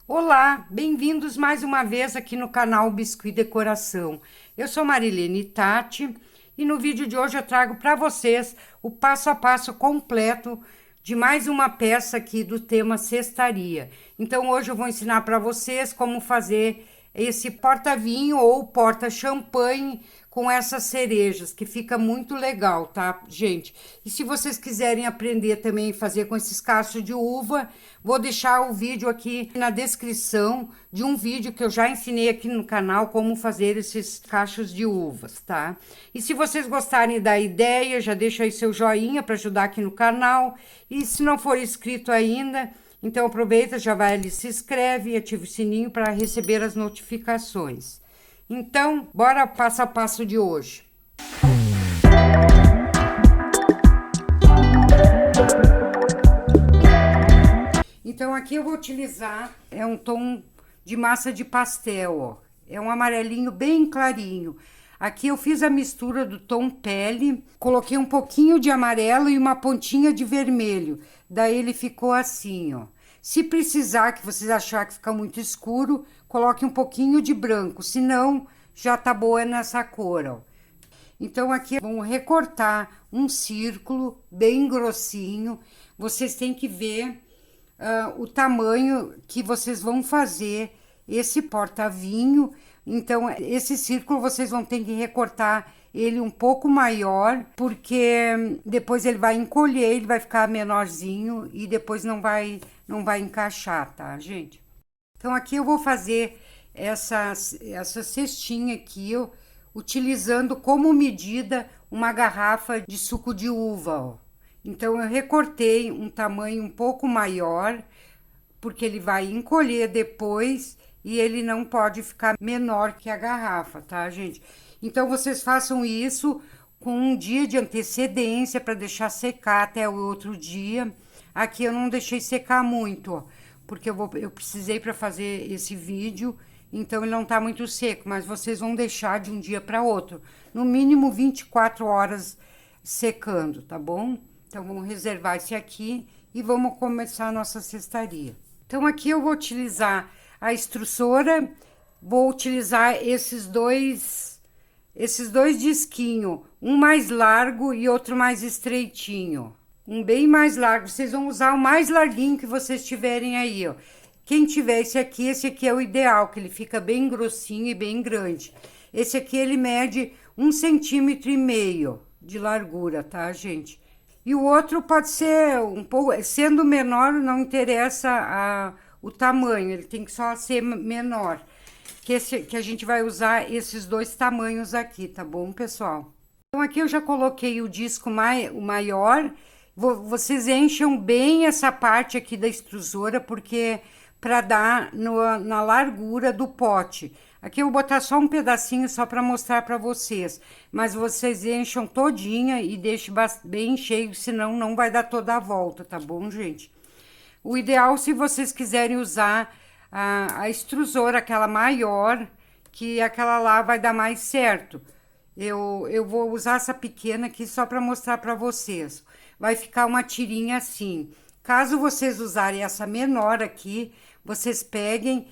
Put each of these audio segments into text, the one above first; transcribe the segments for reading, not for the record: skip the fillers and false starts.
Olá, bem-vindos mais uma vez aqui no canal Biscuit Decoração. Eu sou Marilene Tati e no vídeo de hoje eu trago para vocês o passo a passo completo de mais uma peça aqui do tema cestaria. Então hoje eu vou ensinar para vocês como fazer esse porta-vinho ou porta-champanhe com essas cerejas, que fica muito legal, tá, gente? E se vocês quiserem aprender também a fazer com esses cachos de uva, vou deixar o vídeo aqui na descrição de um vídeo que eu já ensinei aqui no canal como fazer esses cachos de uvas, tá? E se vocês gostarem da ideia, já deixa aí seu joinha para ajudar aqui no canal. E se não for inscrito ainda, então aproveita, já vai ali, se inscreve e ativa o sininho para receber as notificações. Então, bora passo a passo de hoje. Então aqui eu vou utilizar, um tom de massa de pastel, ó. É um amarelinho bem clarinho. Aqui eu fiz a mistura do tom pele, coloquei um pouquinho de amarelo e uma pontinha de vermelho. Daí ele ficou assim, ó. Se precisar, que vocês acharem que fica muito escuro, coloque um pouquinho de branco, senão já tá boa nessa cor, ó. Então aqui vamos recortar um círculo bem grossinho. Vocês têm que ver o tamanho que vocês vão fazer esse porta-vinho. Então esse círculo vocês vão ter que recortar ele um pouco maior, porque depois ele vai encolher, ele vai ficar menorzinho e depois não vai encaixar, tá, gente? Então aqui eu vou fazer essa cestinha aqui, ó, utilizando como medida uma garrafa de suco de uva, ó. Então eu recortei um tamanho um pouco maior, porque ele vai encolher depois e ele não pode ficar menor que a garrafa, tá, gente? Então vocês façam isso com um dia de antecedência para deixar secar até o outro dia. Aqui eu não deixei secar muito, ó, porque eu precisei para fazer esse vídeo, então ele não tá muito seco, mas vocês vão deixar de um dia para outro, no mínimo 24 horas secando, tá bom? Então vamos reservar esse aqui e vamos começar a nossa cestaria. Então aqui eu vou utilizar a extrusora, vou utilizar esses dois disquinhos, um mais largo e outro mais estreitinho. Um bem mais largo, vocês vão usar o mais larguinho que vocês tiverem aí, ó. Quem tiver esse aqui é o ideal, que ele fica bem grossinho e bem grande. Esse aqui ele mede 1,5 cm de largura, tá, gente? E o outro pode ser um pouco, sendo menor, não interessa o tamanho, ele tem que só ser menor. Que a gente vai usar esses dois tamanhos aqui, tá bom, pessoal? Então aqui eu já coloquei o disco o maior. Vocês encham bem essa parte aqui da extrusora, porque para dar na largura do pote. Aqui eu vou botar só um pedacinho só para mostrar para vocês, mas vocês encham todinha e deixem bem cheio, senão não vai dar toda a volta, tá bom, gente? O ideal, se vocês quiserem usar a extrusora, aquela maior, que aquela lá vai dar mais certo. Eu vou usar essa pequena aqui só para mostrar para vocês. Vai ficar uma tirinha assim. Caso vocês usarem essa menor aqui, vocês peguem,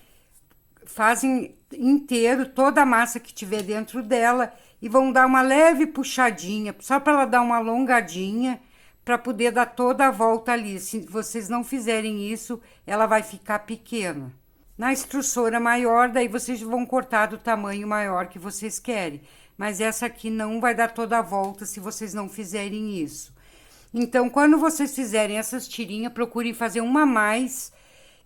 fazem inteiro toda a massa que tiver dentro dela e vão dar uma leve puxadinha, só para ela dar uma alongadinha, para poder dar toda a volta ali. Se vocês não fizerem isso, ela vai ficar pequena. Na extrusora maior, daí vocês vão cortar do tamanho maior que vocês querem. Mas essa aqui não vai dar toda a volta se vocês não fizerem isso. Então, quando vocês fizerem essas tirinhas, procurem fazer uma a mais,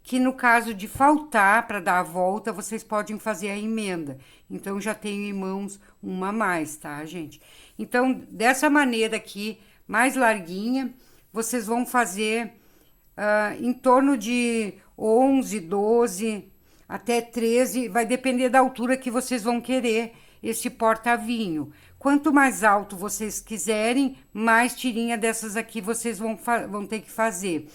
que no caso de faltar para dar a volta, vocês podem fazer a emenda. Então, já tenho em mãos uma a mais, tá, gente? Então, dessa maneira aqui, mais larguinha, vocês vão fazer em torno de 11, 12, até 13, vai depender da altura que vocês vão querer esse porta-vinho. Quanto mais alto vocês quiserem, mais tirinha dessas aqui vocês vão ter que fazer.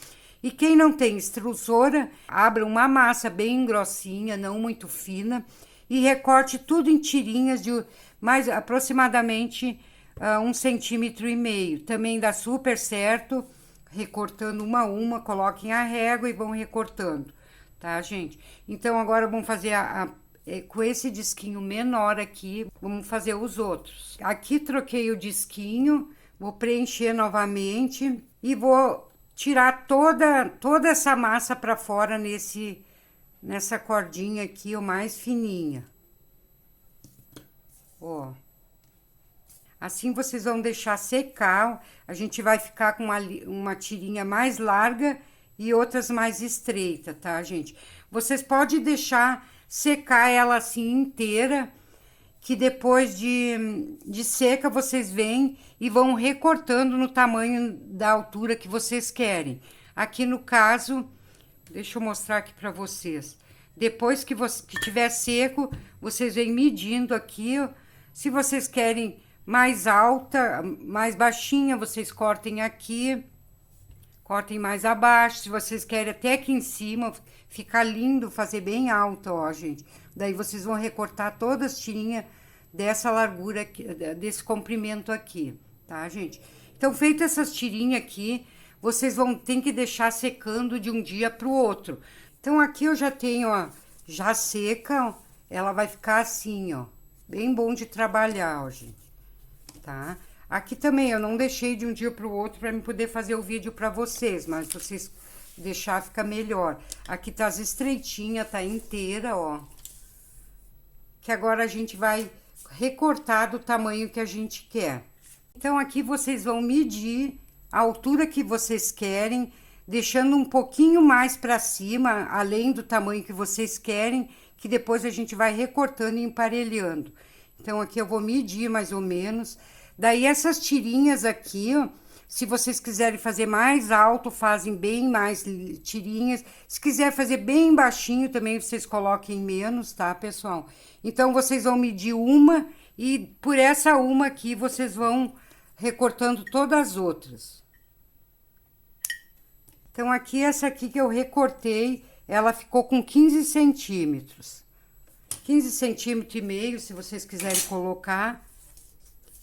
E quem não tem extrusora, abra uma massa bem grossinha, não muito fina, e recorte tudo em tirinhas de mais aproximadamente 1,5 cm. Também dá super certo, recortando uma a uma, coloquem a régua e vão recortando. tá, gente? Então, agora vamos fazer com esse disquinho menor aqui, vamos fazer os outros. Aqui troquei o disquinho, vou preencher novamente e vou tirar toda essa massa para fora nessa cordinha aqui, ó, mais fininha. Ó. Assim vocês vão deixar secar, a gente vai ficar com uma tirinha mais larga e outras mais estreitas, tá, gente? Vocês podem deixar secar ela assim inteira, que depois de seca vocês vêm e vão recortando no tamanho da altura que vocês querem. Aqui no caso, deixa eu mostrar aqui para vocês. Depois que tiver seco, vocês vêm medindo aqui, ó. Se vocês querem mais alta, mais baixinha, vocês cortem aqui, cortem mais abaixo. Se vocês querem até aqui em cima, ficar lindo, fazer bem alta, ó, gente. Daí vocês vão recortar todas as tirinhas dessa largura aqui, desse comprimento aqui, tá, gente? Então, feito essas tirinhas aqui, vocês vão ter que deixar secando de um dia pro outro. Então, aqui eu já tenho, ó, já seca, ó, ela vai ficar assim, ó, bem bom de trabalhar, ó, gente. Tá? Aqui também eu não deixei de um dia pro outro para me poder fazer o vídeo para vocês, mas se vocês deixar fica melhor. Aqui tá as estreitinhas, tá inteira, ó. Que agora a gente vai recortar do tamanho que a gente quer. Então aqui vocês vão medir a altura que vocês querem, deixando um pouquinho mais para cima, além do tamanho que vocês querem, que depois a gente vai recortando e emparelhando. Então, aqui eu vou medir mais ou menos. Daí, essas tirinhas aqui, ó, se vocês quiserem fazer mais alto, fazem bem mais tirinhas. Se quiser fazer bem baixinho, também vocês coloquem menos, tá, pessoal? Então, vocês vão medir uma e por essa uma aqui, vocês vão recortando todas as outras. Então, aqui, essa aqui que eu recortei, ela ficou com 15 centímetros. 15 centímetros e meio, se vocês quiserem colocar.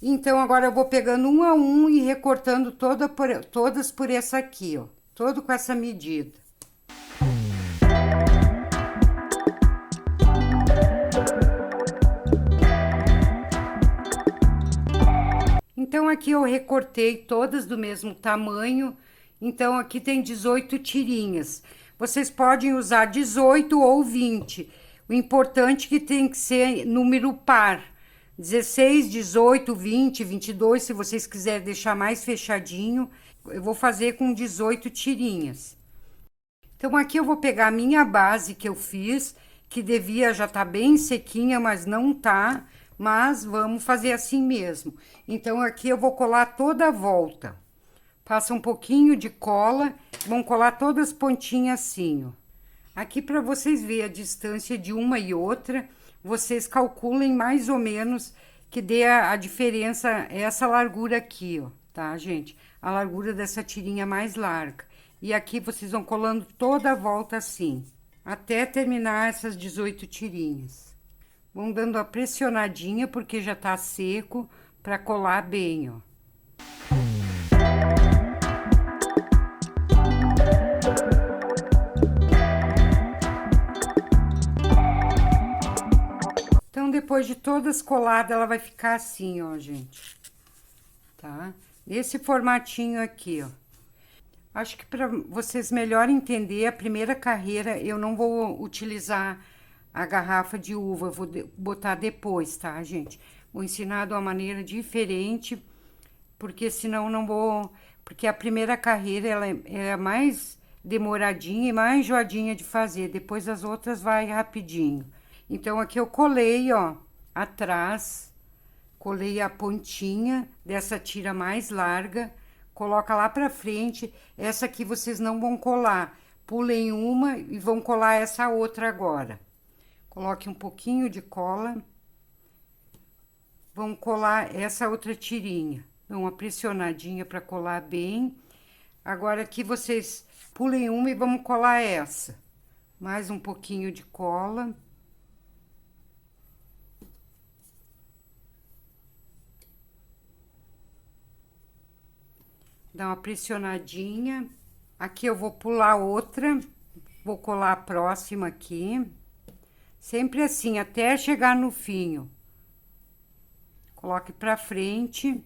Então, agora eu vou pegando um a um e recortando todas por essa aqui, ó. Todo com essa medida. Então, aqui eu recortei todas do mesmo tamanho. Então, aqui tem 18 tirinhas. Vocês podem usar 18 ou 20. O importante é que tem que ser número par. 16, 18, 20, 22, se vocês quiserem deixar mais fechadinho, eu vou fazer com 18 tirinhas. Então, aqui eu vou pegar a minha base que eu fiz, que devia já estar bem sequinha, mas não tá. Mas vamos fazer assim mesmo. Então, aqui eu vou colar toda a volta. Passa um pouquinho de cola, vão colar todas as pontinhas assim, ó. Aqui, para vocês verem a distância de uma e outra, vocês calculem mais ou menos que dê a diferença, essa largura aqui, ó, tá, gente? A largura dessa tirinha mais larga. E aqui vocês vão colando toda a volta assim, até terminar essas 18 tirinhas. Vão dando a pressionadinha, porque já tá seco, para colar bem, ó. Então, depois de todas coladas, ela vai ficar assim, ó, gente. Tá? Nesse formatinho aqui, ó. Acho que para vocês melhor entender, a primeira carreira eu não vou utilizar a garrafa de uva, vou botar depois, tá, gente? Vou ensinar de uma maneira diferente, porque senão não vou... Porque a primeira carreira, ela é mais demoradinha e mais enjoadinha de fazer, depois as outras vai rapidinho. Então, aqui eu colei, ó, atrás, colei a pontinha dessa tira mais larga, coloca lá pra frente. Essa aqui vocês não vão colar, pulem uma e vão colar essa outra agora. Coloque um pouquinho de cola, vão colar essa outra tirinha, dão uma pressionadinha pra colar bem. Agora, aqui vocês pulem uma e vamos colar essa. Mais um pouquinho de cola. Dá uma pressionadinha. Aqui eu vou pular outra. vou colar a próxima aqui. Sempre assim, até chegar no fim. Coloque pra frente.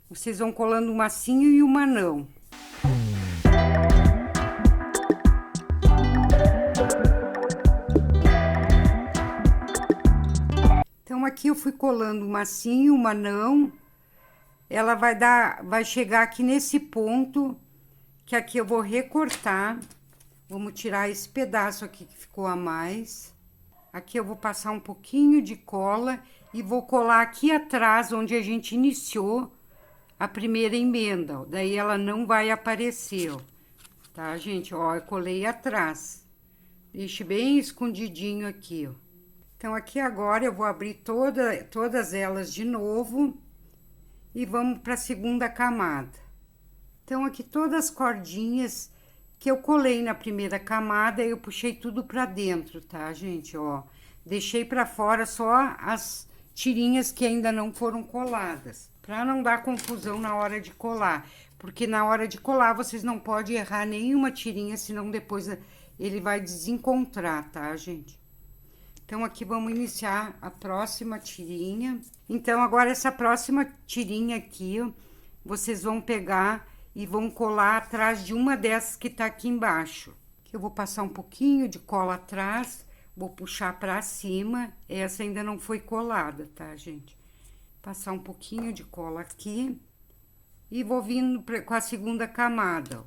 Vocês vão colando uma sim e uma não. Então, aqui eu fui colando uma sim e uma não. Ela vai chegar aqui nesse ponto, que aqui eu vou recortar. Vamos tirar esse pedaço aqui que ficou a mais. Aqui eu vou passar um pouquinho de cola e vou colar aqui atrás, onde a gente iniciou a primeira emenda, ó. Daí ela não vai aparecer, ó. Tá, gente? Ó, eu colei atrás. Deixe bem escondidinho aqui, ó. Então, aqui agora eu vou abrir todas elas de novo e vamos para a segunda camada. Então, aqui todas as cordinhas que eu colei na primeira camada, eu puxei tudo para dentro, tá, gente? Ó, deixei para fora só as tirinhas que ainda não foram coladas, para não dar confusão na hora de colar, porque na hora de colar vocês não podem errar nenhuma tirinha, senão depois ele vai desencontrar, tá, gente? Então, aqui vamos iniciar a próxima tirinha. Então, agora essa próxima tirinha aqui, ó, vocês vão pegar e vão colar atrás de uma dessas que tá aqui embaixo. Eu vou passar um pouquinho de cola atrás, vou puxar pra cima. Essa ainda não foi colada, tá, gente? Passar um pouquinho de cola aqui e vou vindo com a segunda camada, ó.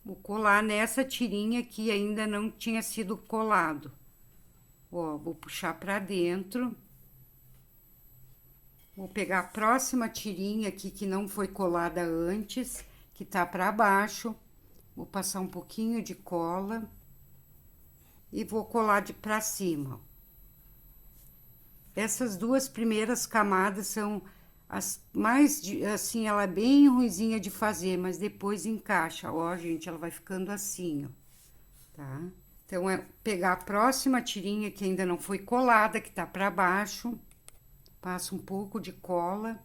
Vou colar nessa tirinha que ainda não tinha sido colado. Ó, vou puxar pra dentro. Vou pegar a próxima tirinha aqui que não foi colada antes, que tá pra baixo. Vou passar um pouquinho de cola e vou colar pra cima. Essas duas primeiras camadas são as mais, assim, ela é bem ruinzinha de fazer, mas depois encaixa. Ó, gente, ela vai ficando assim, ó, tá? Então, é pegar a próxima tirinha que ainda não foi colada, que tá pra baixo. Passo um pouco de cola,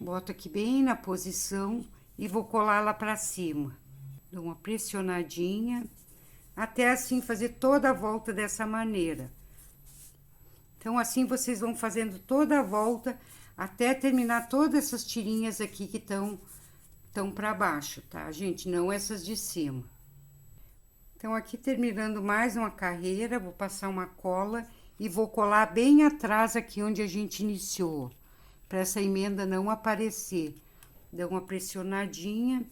boto aqui bem na posição e vou colar lá pra cima. Dou uma pressionadinha, até assim fazer toda a volta dessa maneira. Então, assim vocês vão fazendo toda a volta até terminar todas essas tirinhas aqui que estão pra baixo, tá, gente? Não essas de cima. Então, aqui terminando mais uma carreira, vou passar uma cola e vou colar bem atrás aqui onde a gente iniciou, para essa emenda não aparecer. Dá uma pressionadinha.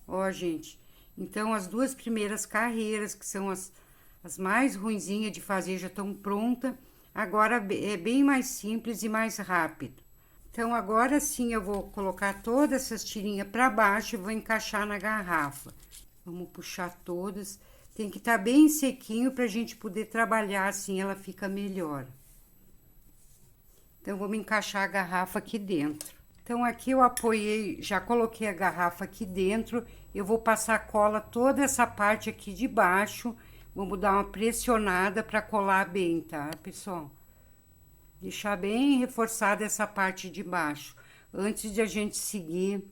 Ó, gente, então as duas primeiras carreiras, que são as mais ruinzinhas de fazer, já estão prontas. Agora é bem mais simples e mais rápido. Então, agora sim eu vou colocar todas essas tirinhas para baixo e vou encaixar na garrafa. Vamos puxar todas. Tem que estar bem sequinho pra gente poder trabalhar, assim ela fica melhor. Então, vamos encaixar a garrafa aqui dentro. Então, aqui eu apoiei, já coloquei a garrafa aqui dentro. Eu vou passar cola toda essa parte aqui de baixo. Vamos dar uma pressionada para colar bem, tá, pessoal? Deixar bem reforçada essa parte de baixo, antes de a gente seguir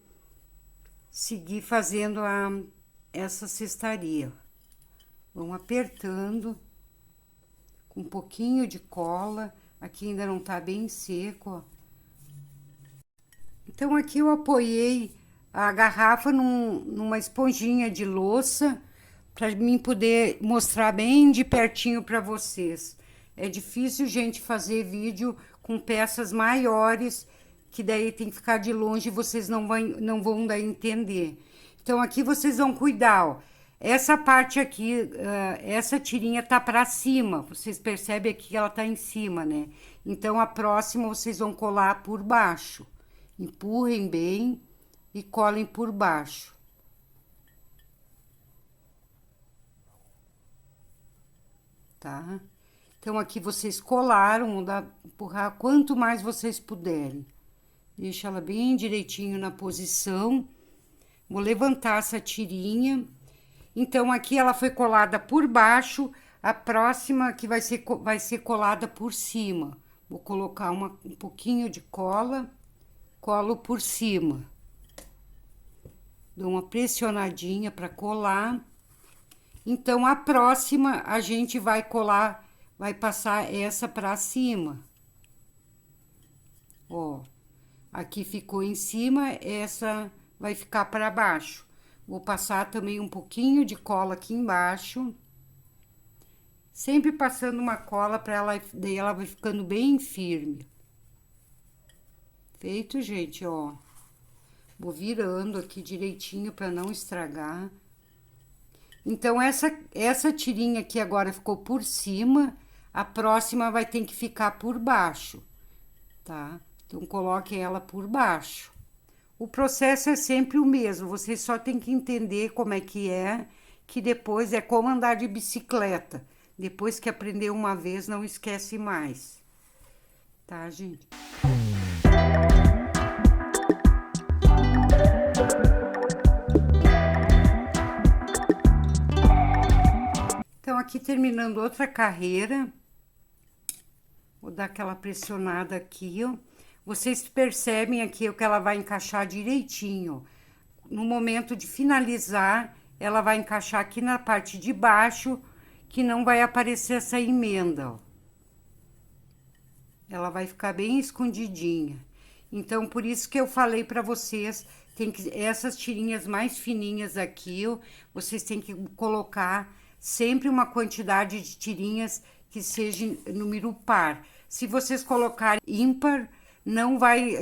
fazendo essa cestaria. Vamos apertando com um pouquinho de cola. Aqui ainda não tá bem seco, ó. Então, aqui eu apoiei a garrafa numa esponjinha de louça, para mim poder mostrar bem de pertinho para vocês. É difícil, gente, fazer vídeo com peças maiores, que daí tem que ficar de longe e vocês não vão daí entender. Então, aqui vocês vão cuidar, ó. Essa parte aqui, essa tirinha tá pra cima, vocês percebem aqui que ela tá em cima, né? Então, a próxima vocês vão colar por baixo. Empurrem bem e colhem por baixo. Tá? Então, aqui vocês colaram, vão empurrar quanto mais vocês puderem. Deixa ela bem direitinho na posição. Vou levantar essa tirinha. Então, aqui ela foi colada por baixo, a próxima que vai ser colada por cima. Vou colocar um pouquinho de cola, colo por cima. Dou uma pressionadinha para colar. Então, a próxima, a gente vai colar, vai passar essa pra cima. Ó, aqui ficou em cima, essa vai ficar para baixo. Vou passar também um pouquinho de cola aqui embaixo. Sempre passando uma cola para ela, daí ela vai ficando bem firme. Feito, gente, ó. Vou virando aqui direitinho para não estragar. Então, essa tirinha aqui agora ficou por cima, a próxima vai ter que ficar por baixo, tá? Então, coloque ela por baixo. O processo é sempre o mesmo, você só tem que entender como é, que depois é como andar de bicicleta. Depois que aprender uma vez, não esquece mais. Tá, gente? Então, aqui terminando outra carreira, vou dar aquela pressionada aqui, ó. Vocês percebem aqui que ela vai encaixar direitinho. No momento de finalizar, ela vai encaixar aqui na parte de baixo, que não vai aparecer essa emenda, ó. Ela vai ficar bem escondidinha. Então, por isso que eu falei para vocês, essas tirinhas mais fininhas aqui, ó, vocês têm que colocar sempre uma quantidade de tirinhas que seja número par. Se vocês colocarem ímpar, não vai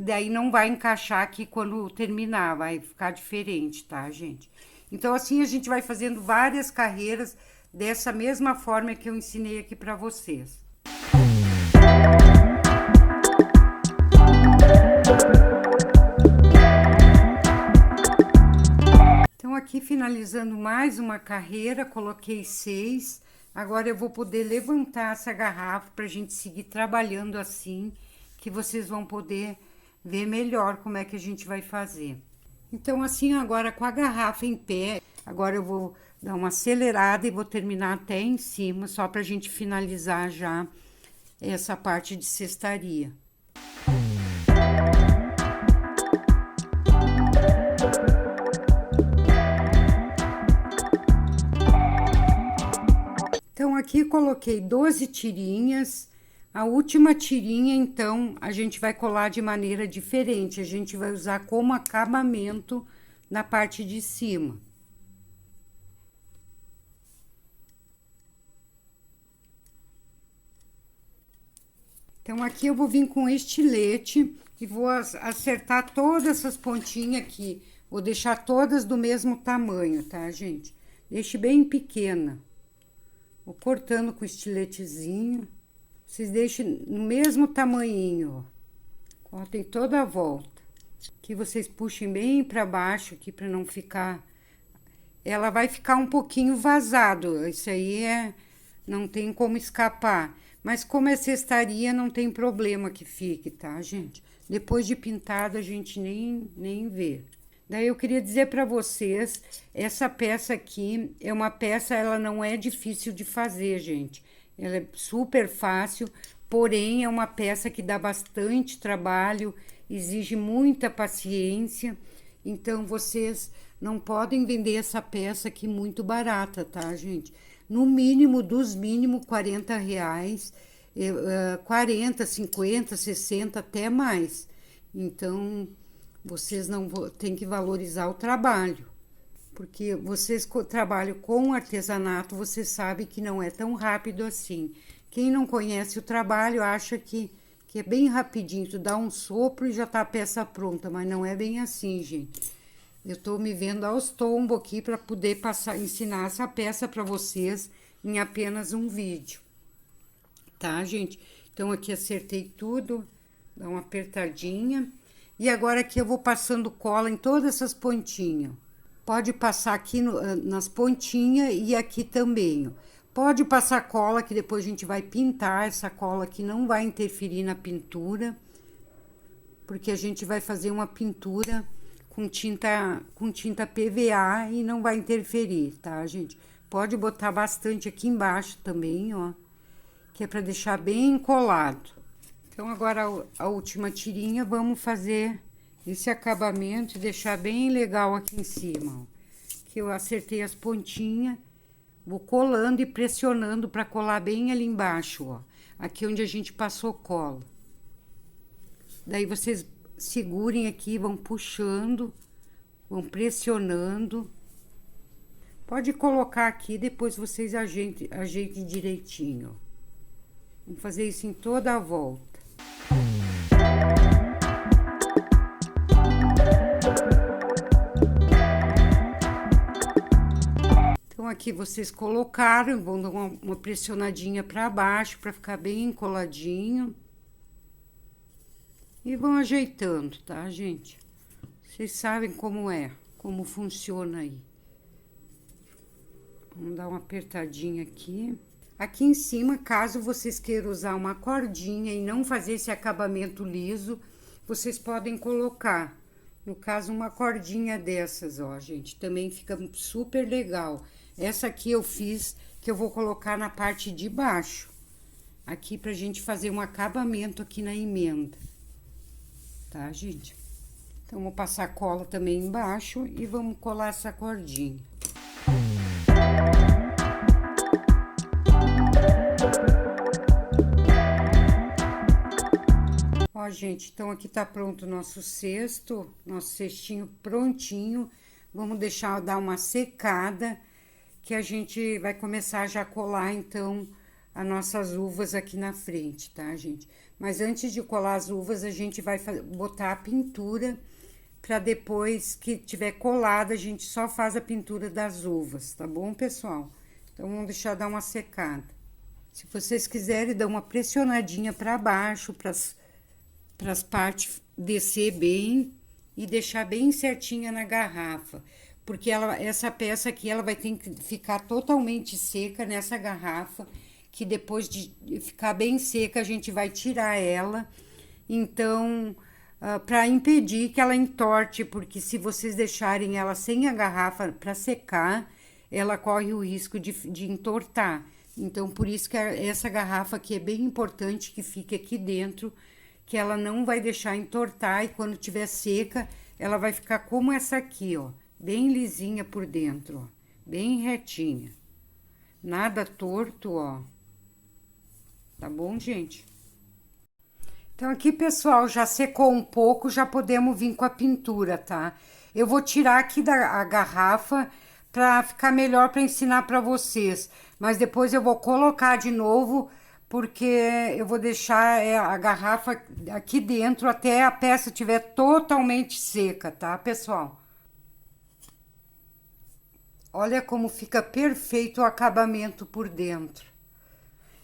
daí não vai encaixar aqui quando terminar, vai ficar diferente, tá, gente? Então, assim a gente vai fazendo várias carreiras dessa mesma forma que eu ensinei aqui para vocês. Então, aqui finalizando mais uma carreira, coloquei 6. Agora eu vou poder levantar essa garrafa para a gente seguir trabalhando assim, que vocês vão poder ver melhor como é que a gente vai fazer. Então, assim, agora com a garrafa em pé, agora eu vou dar uma acelerada e vou terminar até em cima, só para a gente finalizar já essa parte de cestaria. Então, aqui coloquei 12 tirinhas. A última tirinha, então, a gente vai colar de maneira diferente. A gente vai usar como acabamento na parte de cima. Então, aqui eu vou vir com estilete e vou acertar todas essas pontinhas aqui. Vou deixar todas do mesmo tamanho, tá, gente? Deixe bem pequena. Vou cortando com estiletezinho. Vocês deixem no mesmo tamanhinho, ó. Cortem toda a volta. Aqui vocês puxem bem para baixo aqui para não ficar... Ela vai ficar um pouquinho vazado. Isso aí não tem como escapar. Mas como é cestaria, não tem problema que fique, tá, gente? Depois de pintado, a gente nem vê. Daí eu queria dizer para vocês, essa peça aqui é uma peça, ela não é difícil de fazer, gente. Ela é super fácil, porém é uma peça que dá bastante trabalho, exige muita paciência. Então, vocês não podem vender essa peça aqui muito barata, tá, gente? No mínimo, dos mínimos, R$40, 40, 50, 60, até mais. Então, vocês não têm que valorizar o trabalho, porque vocês trabalham com artesanato, você sabe que não é tão rápido assim. Quem não conhece o trabalho acha que é bem rapidinho, tu dá um sopro e já tá a peça pronta, mas não é bem assim, gente. Eu tô me vendo aos tombos aqui para poder ensinar essa peça para vocês em apenas um vídeo, tá, gente? Então, aqui acertei tudo, dá uma apertadinha. E agora aqui eu vou passando cola em todas essas pontinhas. Pode passar aqui nas pontinhas e aqui também, ó. Pode passar cola, que depois a gente vai pintar. Essa cola aqui não vai interferir na pintura, porque a gente vai fazer uma pintura com tinta PVA e não vai interferir, tá, gente? Pode botar bastante aqui embaixo também, ó, que é para deixar bem colado. Então, agora a última tirinha, vamos fazer esse acabamento e deixar bem legal aqui em cima, ó. Que eu acertei as pontinhas Vou colando e pressionando para colar bem ali embaixo, ó. Aqui onde a gente passou cola. Daí vocês segurem aqui, vão puxando, vão pressionando. Pode colocar aqui, depois vocês ajeitem direitinho. Vamos fazer isso em toda a volta. Então, aqui vocês colocaram, vão dar uma pressionadinha para baixo, para ficar bem coladinho. E vão ajeitando, tá, gente? Vocês sabem como é, como funciona aí. Vamos dar uma apertadinha aqui. Aqui em cima, caso vocês queiram usar uma cordinha e não fazer esse acabamento liso, vocês podem colocar. No caso, uma cordinha dessas, ó, gente. Também fica super legal. Essa aqui eu fiz, que eu vou colocar na parte de baixo. Aqui pra gente fazer um acabamento aqui na emenda. Tá, gente? Então, vou passar cola também embaixo e vamos colar essa cordinha. Ó, gente, então aqui tá pronto o nosso cesto, nosso cestinho prontinho. Vamos deixar dar uma secada, que a gente vai começar já a colar, então, as nossas uvas aqui na frente, tá, gente? Mas antes de colar as uvas, a gente vai botar a pintura, para depois que tiver colada, a gente só faz a pintura das uvas, tá bom, pessoal? Então, vamos deixar dar uma secada. Se vocês quiserem, dar uma pressionadinha para baixo, para as partes descer bem e deixar bem certinha na garrafa. Porque essa peça aqui, ela vai ter que ficar totalmente seca nessa garrafa, que depois de ficar bem seca, a gente vai tirar ela. Então, para impedir que ela entorte, porque se vocês deixarem ela sem a garrafa para secar, ela corre o risco de entortar. Então, por isso que essa garrafa aqui é bem importante que fique aqui dentro, que ela não vai deixar entortar, e quando tiver seca, ela vai ficar como essa aqui, ó, bem lisinha por dentro, ó, bem retinha. Nada torto, ó. Tá bom, gente? Então, aqui, pessoal, já secou um pouco, já podemos vir com a pintura, tá? Eu vou tirar aqui da garrafa para ficar melhor para ensinar para vocês. Mas depois eu vou colocar de novo, porque eu vou deixar a garrafa aqui dentro até a peça estiver totalmente seca, tá, pessoal? Olha como fica perfeito o acabamento por dentro.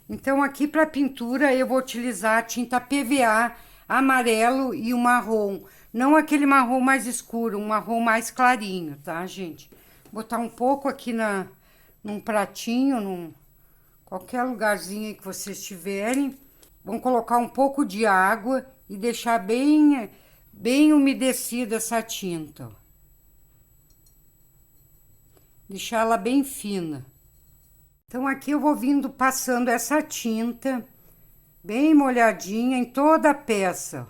Então, aqui para pintura, eu vou utilizar a tinta PVA amarelo e o marrom. Não aquele marrom mais escuro, um marrom mais clarinho, tá, gente? Botar um pouco aqui num pratinho, qualquer lugarzinho aí que vocês tiverem. Vamos colocar um pouco de água e deixar bem umedecida essa tinta, ó. Deixar ela bem fina. Então, aqui eu vou vindo passando essa tinta bem molhadinha em toda a peça.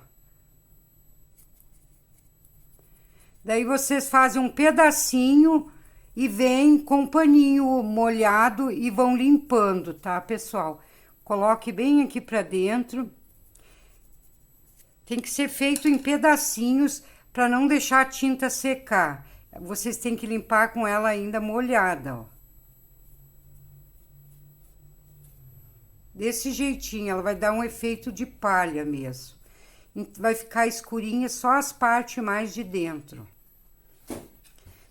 Daí, vocês fazem um pedacinho e vem com um paninho molhado e vão limpando, tá, pessoal? Coloque bem aqui pra dentro. Tem que ser feito em pedacinhos para não deixar a tinta secar. Vocês têm que limpar com ela ainda molhada, ó. Desse jeitinho, ela vai dar um efeito de palha mesmo. Vai ficar escurinha só as partes mais de dentro.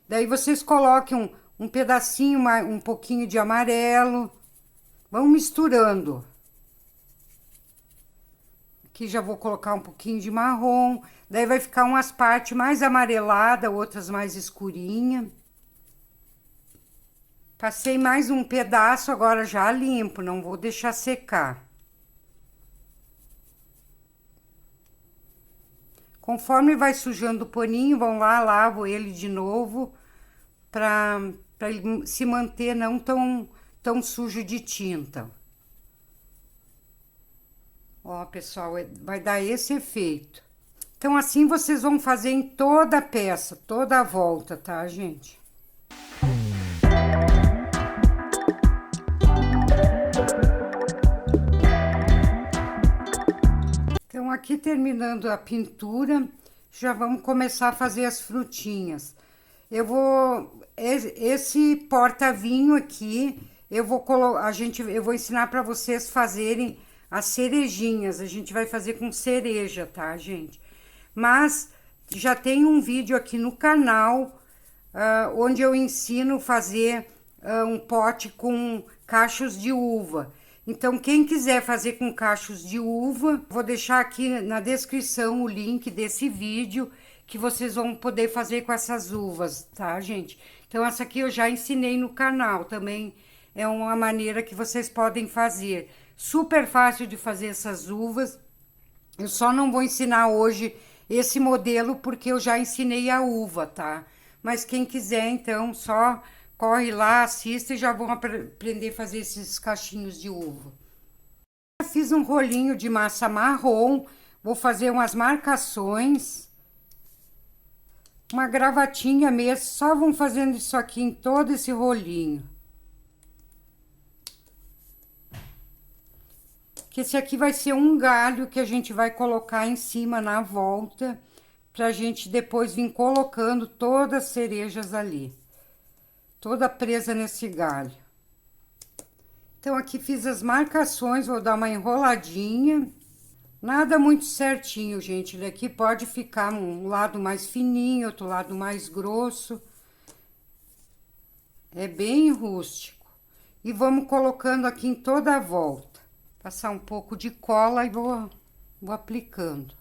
Daí, vocês coloquem um pedacinho, um pouquinho de amarelo. Vão misturando. Aqui já vou colocar um pouquinho de marrom. Daí, vai ficar umas partes mais amareladas, outras mais escurinhas. Passei mais um pedaço, agora já limpo, não vou deixar secar. Conforme vai sujando o paninho, vão lá, lavo ele de novo, para ele se manter não tão sujo de tinta. Ó, pessoal, vai dar esse efeito. Então, assim vocês vão fazer em toda a peça, toda a volta, tá, gente? aqui terminando a pintura, já vamos começar a fazer as frutinhas. Esse porta-vinho aqui, eu vou ensinar para vocês fazerem as cerejinhas. A gente vai fazer com cereja, tá, gente? Mas já tem um vídeo aqui no canal, onde eu ensino a fazer um pote com cachos de uva. Então, quem quiser fazer com cachos de uva, vou deixar aqui na descrição o link desse vídeo que vocês vão poder fazer com essas uvas, tá, gente? Então, essa aqui eu já ensinei no canal, também é uma maneira que vocês podem fazer. Super fácil de fazer essas uvas. Eu só não vou ensinar hoje esse modelo porque eu já ensinei a uva, tá? Mas quem quiser, então, só corre lá, assista e já vão aprender a fazer esses cachinhos de uva. Eu fiz um rolinho de massa marrom, vou fazer umas marcações, uma gravatinha mesmo, só vão fazendo isso aqui em todo esse rolinho. Que esse aqui vai ser um galho que a gente vai colocar em cima na volta, pra gente depois vir colocando todas as cerejas ali. Toda presa nesse galho. Então, aqui fiz as marcações, vou dar uma enroladinha. Nada muito certinho, gente. Ele aqui pode ficar um lado mais fininho, outro lado mais grosso. É bem rústico. E vamos colocando aqui em toda a volta. Passar um pouco de cola e vou aplicando.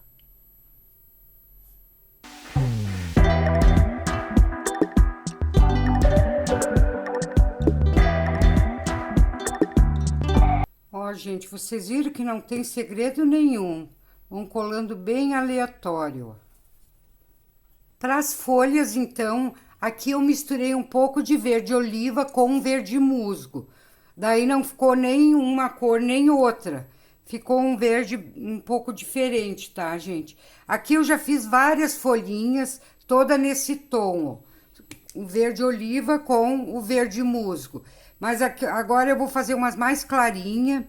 Ó, gente, vocês viram que não tem segredo nenhum. Vão colando bem aleatório. Para as folhas, então, aqui eu misturei um pouco de verde oliva com verde musgo. Daí não ficou nem uma cor nem outra. Ficou um verde um pouco diferente, tá, gente? Aqui eu já fiz várias folhinhas, toda nesse tom, ó. O verde oliva com o verde musgo. Mas aqui, agora eu vou fazer umas mais clarinhas,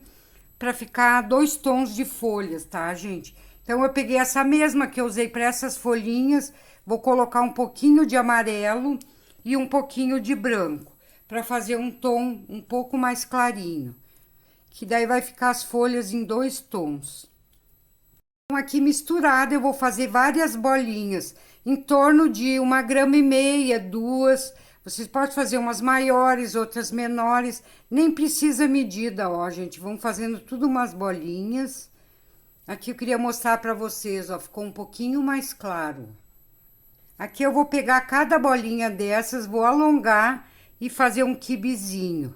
para ficar 2 tons de folhas, tá, gente? Então, eu peguei essa mesma que eu usei para essas folhinhas, vou colocar um pouquinho de amarelo e um pouquinho de branco, para fazer um tom um pouco mais clarinho. Que daí vai ficar as folhas em 2 tons. Então, aqui misturado, eu vou fazer várias bolinhas, em torno de 1,5 grama, 2. Vocês podem fazer umas maiores, outras menores, nem precisa medida, ó, gente. Vão fazendo tudo umas bolinhas. Aqui eu queria mostrar pra vocês, ó, ficou um pouquinho mais claro. Aqui eu vou pegar cada bolinha dessas, vou alongar e fazer um quibezinho.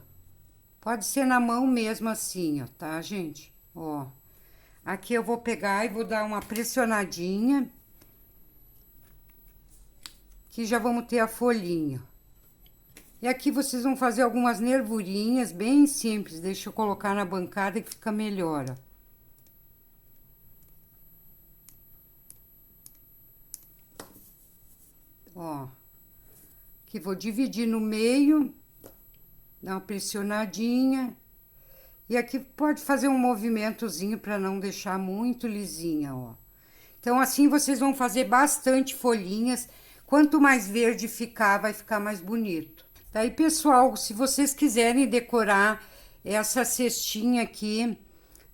Pode ser na mão mesmo assim, ó, tá, gente? Ó, aqui eu vou pegar e vou dar uma pressionadinha. Que já vamos ter a folhinha. E aqui vocês vão fazer algumas nervurinhas bem simples. Deixa eu colocar na bancada que fica melhor, ó. Aqui vou dividir no meio, dar uma pressionadinha. E aqui pode fazer um movimentozinho para não deixar muito lisinha, ó. Então, assim vocês vão fazer bastante folhinhas. Quanto mais verde ficar, vai ficar mais bonito. Daí, pessoal, se vocês quiserem decorar essa cestinha aqui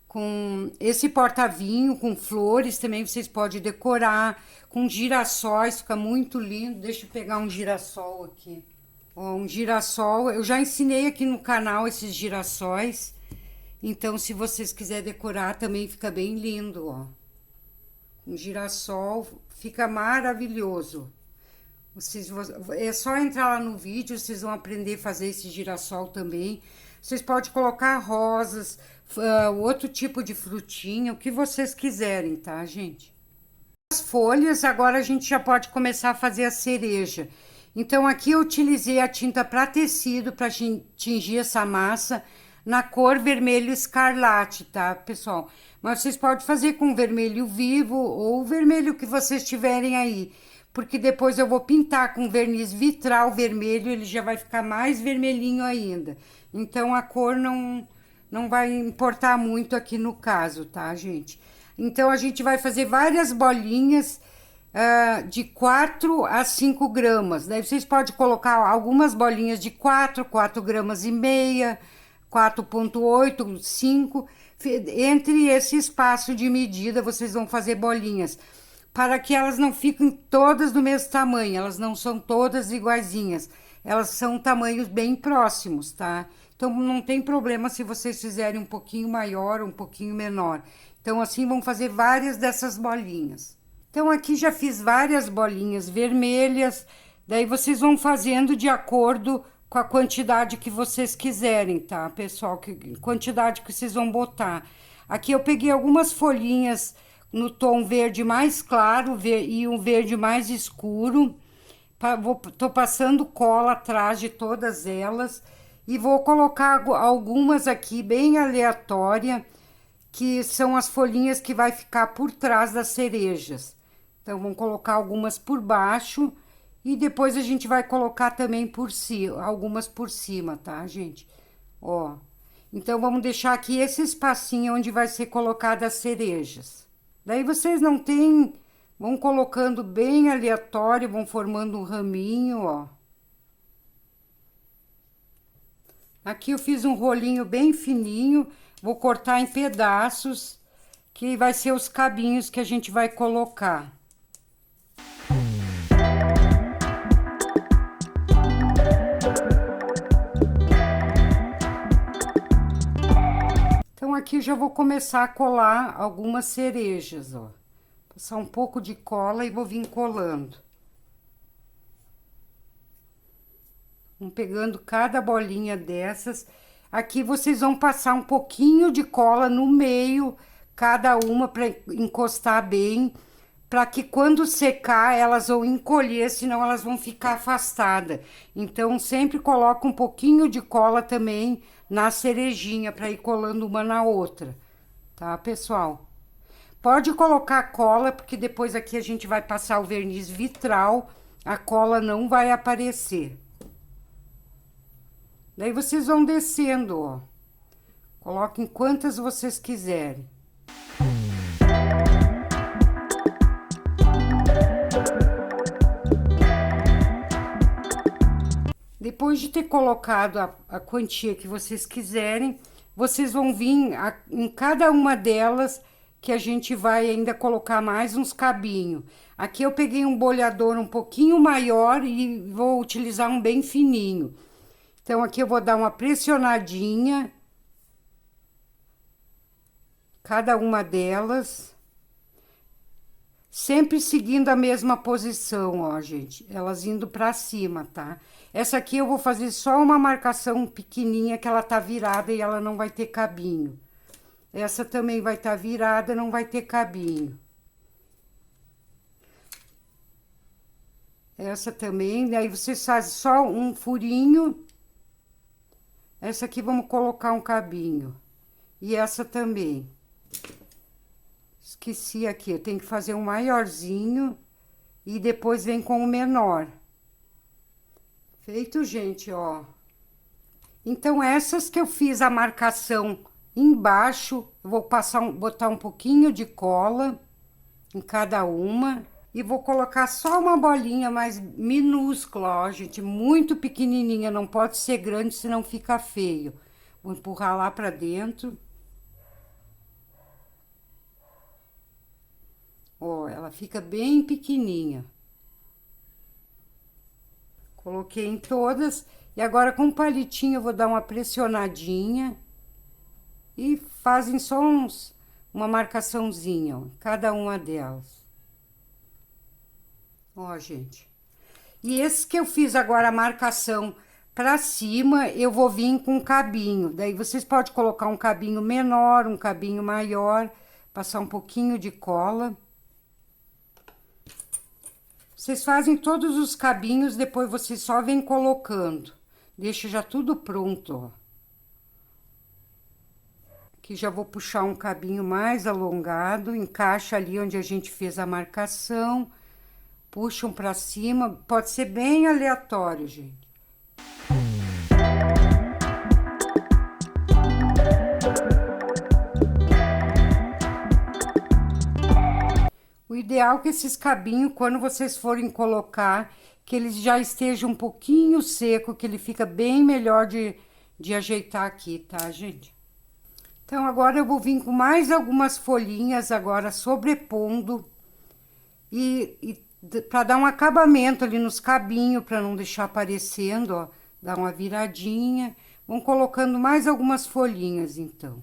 com esse porta-vinho, com flores, também vocês podem decorar com girassóis, fica muito lindo. Deixa eu pegar um girassol aqui. Ó, um girassol, eu já ensinei aqui no canal esses girassóis. Então, se vocês quiserem decorar, também fica bem lindo, ó. Um girassol fica maravilhoso. É só entrar lá no vídeo, vocês vão aprender a fazer esse girassol também. Vocês podem colocar rosas, outro tipo de frutinha, o que vocês quiserem, tá, gente? As folhas, agora a gente já pode começar a fazer a cereja. Então, aqui eu utilizei a tinta para tecido, para tingir essa massa na cor vermelho escarlate, tá, pessoal? Mas vocês podem fazer com vermelho vivo ou o vermelho que vocês tiverem aí. Porque depois eu vou pintar com verniz vitral vermelho, ele já vai ficar mais vermelhinho ainda. Então, a cor não vai importar muito aqui no caso, tá, gente? Então, a gente vai fazer várias bolinhas de 4 a 5 gramas. Daí vocês podem colocar algumas bolinhas de 4 gramas e meia, 4,8, 5. Entre esse espaço de medida, vocês vão fazer bolinhas. Para que elas não fiquem todas do mesmo tamanho. Elas não são todas iguaizinhas. Elas são tamanhos bem próximos, tá? Então, não tem problema se vocês fizerem um pouquinho maior ou um pouquinho menor. Então, assim, vão fazer várias dessas bolinhas. Então, aqui já fiz várias bolinhas vermelhas. Daí, vocês vão fazendo de acordo com a quantidade que vocês quiserem, tá, pessoal? Quantidade que vocês vão botar. Aqui eu peguei algumas folhinhas no tom verde mais claro e um verde mais escuro. Tô passando cola atrás de todas elas. E vou colocar algumas aqui bem aleatória, que são as folhinhas que vai ficar por trás das cerejas. Então, vamos colocar algumas por baixo e depois a gente vai colocar também por cima, algumas por cima, tá, gente? Ó, então, vamos deixar aqui esse espacinho onde vai ser colocada as cerejas. Daí, vocês não tem, vão colocando bem aleatório, vão formando um raminho, ó. Aqui eu fiz um rolinho bem fininho, vou cortar em pedaços, que vai ser os cabinhos que a gente vai colocar. Então, aqui eu já vou começar a colar algumas cerejas, ó. Passar um pouco de cola e vou vir colando. Vão pegando cada bolinha dessas. Aqui vocês vão passar um pouquinho de cola no meio, cada uma, para encostar bem, para que quando secar elas vão encolher, senão elas vão ficar afastadas. Então, sempre coloca um pouquinho de cola também na cerejinha, para ir colando uma na outra, tá, pessoal? Pode colocar cola, porque depois aqui a gente vai passar o verniz vitral, a cola não vai aparecer. Daí, vocês vão descendo, ó. Coloquem quantas vocês quiserem. Depois de ter colocado a quantia que vocês quiserem, vocês vão vir em cada uma delas que a gente vai ainda colocar mais uns cabinhos. Aqui eu peguei um bolhador um pouquinho maior e vou utilizar um bem fininho. Então, aqui eu vou dar uma pressionadinha, cada uma delas, sempre seguindo a mesma posição, ó, gente, elas indo pra cima, tá? Essa aqui eu vou fazer só uma marcação pequenininha, que ela tá virada e ela não vai ter cabinho. Essa também vai estar virada, não vai ter cabinho. Essa também, daí vocês fazem só um furinho. Essa aqui vamos colocar um cabinho. E essa também. Esqueci aqui, eu tenho que fazer um maiorzinho e depois vem com o menor. Feito, gente, ó. Então, essas que eu fiz a marcação embaixo, eu vou botar um pouquinho de cola em cada uma. E vou colocar só uma bolinha mais minúscula, ó, gente, muito pequenininha, não pode ser grande, senão fica feio. Vou empurrar lá pra dentro. Ó, ela fica bem pequenininha. Coloquei em todas. E agora, com o palitinho, eu vou dar uma pressionadinha. E fazem só uma marcaçãozinha, ó, cada uma delas. Ó, gente. E esse que eu fiz agora a marcação pra cima, eu vou vir com um cabinho. Daí, vocês podem colocar um cabinho menor, um cabinho maior, passar um pouquinho de cola. Vocês fazem todos os cabinhos, depois vocês só vêm colocando. Deixa já tudo pronto, ó. Aqui já vou puxar um cabinho mais alongado, encaixa ali onde a gente fez a marcação. Puxam pra cima, pode ser bem aleatório, gente. O ideal é que esses cabinhos, quando vocês forem colocar, que eles já estejam um pouquinho seco, que ele fica bem melhor de ajeitar aqui, tá, gente? Então, agora eu vou vir com mais algumas folhinhas agora sobrepondo e para dar um acabamento ali nos cabinhos, para não deixar aparecendo, ó, dar uma viradinha. Vão colocando mais algumas folhinhas, então.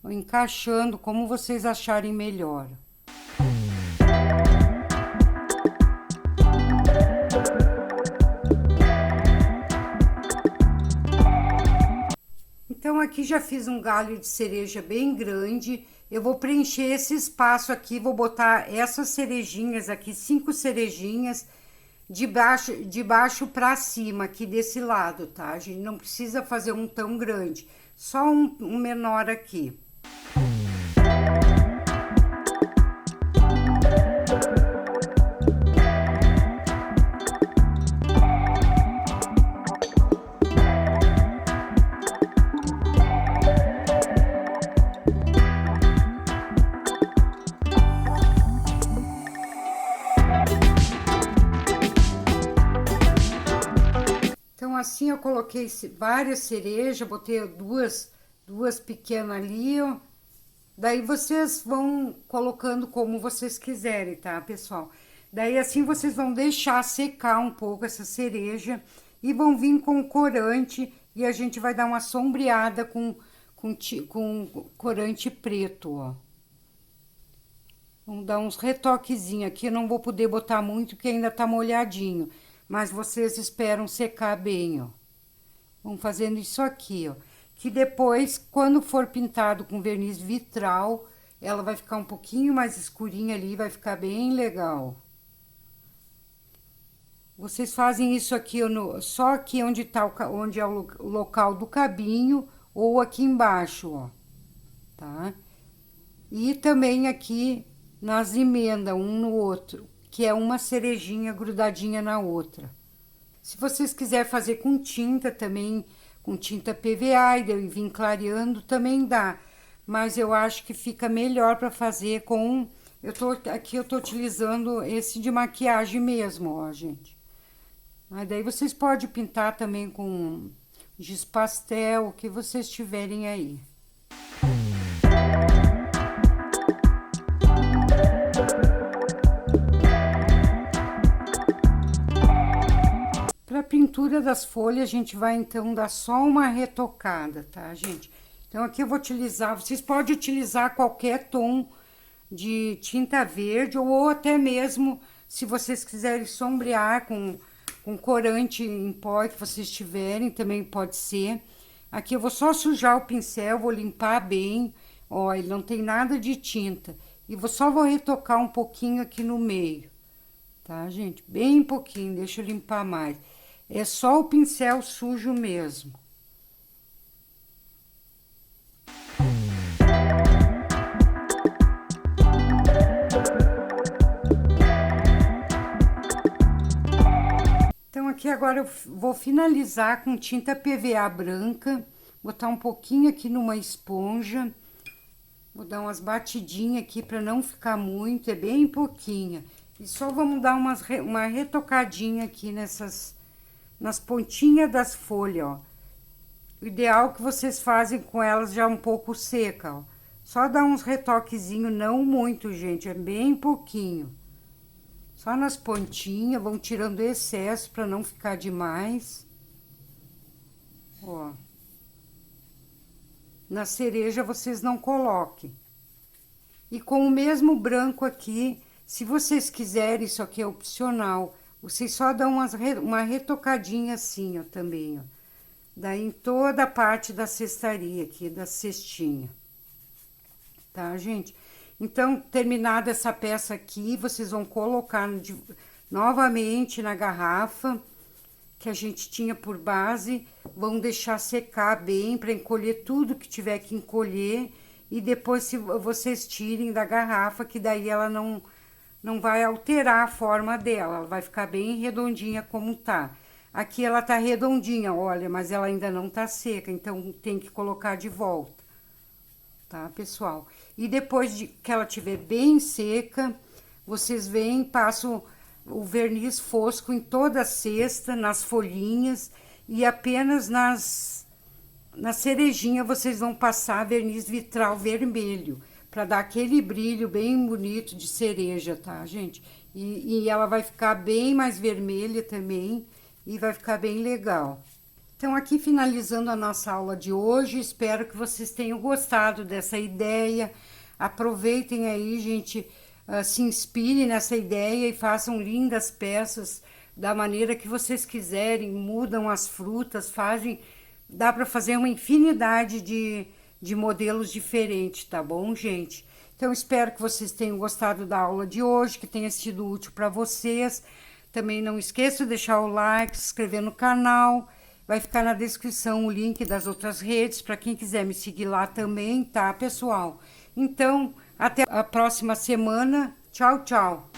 Vou encaixando como vocês acharem melhor. Então, aqui já fiz um galho de cereja bem grande. Eu vou preencher esse espaço aqui, vou botar essas cerejinhas aqui, 5 cerejinhas, de baixo para cima, aqui desse lado, tá? A gente não precisa fazer um tão grande, só um menor aqui. Assim eu coloquei várias cerejas, botei duas pequenas ali, ó. Daí vocês vão colocando como vocês quiserem, tá, pessoal? Daí assim vocês vão deixar secar um pouco essa cereja e vão vir com o corante e a gente vai dar uma sombreada com corante preto, ó. Vamos dar uns retoquezinhos aqui, eu não vou poder botar muito porque ainda tá molhadinho. Mas vocês esperam secar bem, ó. Vamos fazendo isso aqui, ó. Que depois, quando for pintado com verniz vitral, ela vai ficar um pouquinho mais escurinha ali, vai ficar bem legal. Vocês fazem isso aqui, só aqui onde é o local do cabinho, ou aqui embaixo, ó. Tá? E também aqui nas emendas, um no outro, que é uma cerejinha grudadinha na outra. Se vocês quiserem fazer com tinta também, com tinta PVA e vir clareando, também dá. Mas eu acho que fica melhor para fazer com... Aqui eu tô utilizando esse de maquiagem mesmo, ó, gente. Mas daí vocês podem pintar também com giz pastel, o que vocês tiverem aí. Para a pintura das folhas, a gente vai então dar só uma retocada, tá, gente? Então, aqui eu vou utilizar, vocês podem utilizar qualquer tom de tinta verde ou até mesmo, se vocês quiserem sombrear com corante em pó que vocês tiverem, também pode ser. Aqui eu vou só sujar o pincel, vou limpar bem, ó, ele não tem nada de tinta. E só vou retocar um pouquinho aqui no meio, tá, gente? Bem pouquinho, deixa eu limpar mais. É só o pincel sujo mesmo. Então, aqui agora eu vou finalizar com tinta PVA branca. Botar um pouquinho aqui numa esponja. Vou dar umas batidinhas aqui para não ficar muito, é bem pouquinha. E só vamos dar uma retocadinha aqui nas pontinhas das folhas, ó. O ideal é que vocês fazem com elas já um pouco seca, ó. Só dar uns retoquezinhos, não muito, gente, é bem pouquinho. Só nas pontinhas, vão tirando o excesso para não ficar demais. Ó. Na cereja vocês não coloquem. E com o mesmo branco aqui, se vocês quiserem, isso aqui é opcional, vocês só dão uma retocadinha assim, ó, também, ó. Daí em toda a parte da cestaria aqui, da cestinha. Tá, gente? Então, terminada essa peça aqui, vocês vão colocar novamente na garrafa que a gente tinha por base, vão deixar secar bem para encolher tudo que tiver que encolher e depois vocês tirem da garrafa, que daí ela não vai alterar a forma dela, ela vai ficar bem redondinha como tá. Aqui ela tá redondinha, olha, mas ela ainda não tá seca, então tem que colocar de volta, tá, pessoal? E depois de que ela estiver bem seca, vocês vêm, passam o verniz fosco em toda a cesta, nas folhinhas, e apenas na cerejinha vocês vão passar verniz vitral vermelho, para dar aquele brilho bem bonito de cereja, tá, gente? E ela vai ficar bem mais vermelha também, e vai ficar bem legal. Então, aqui finalizando a nossa aula de hoje, espero que vocês tenham gostado dessa ideia. Aproveitem aí, gente, se inspirem nessa ideia e façam lindas peças da maneira que vocês quiserem, mudam as frutas, fazem, dá para fazer uma infinidade de modelos diferentes, tá bom, gente? Então, espero que vocês tenham gostado da aula de hoje, que tenha sido útil para vocês. Também não esqueça de deixar o like, se inscrever no canal. Vai ficar na descrição o link das outras redes, para quem quiser me seguir lá também, tá, pessoal? Então, até a próxima semana. Tchau, tchau!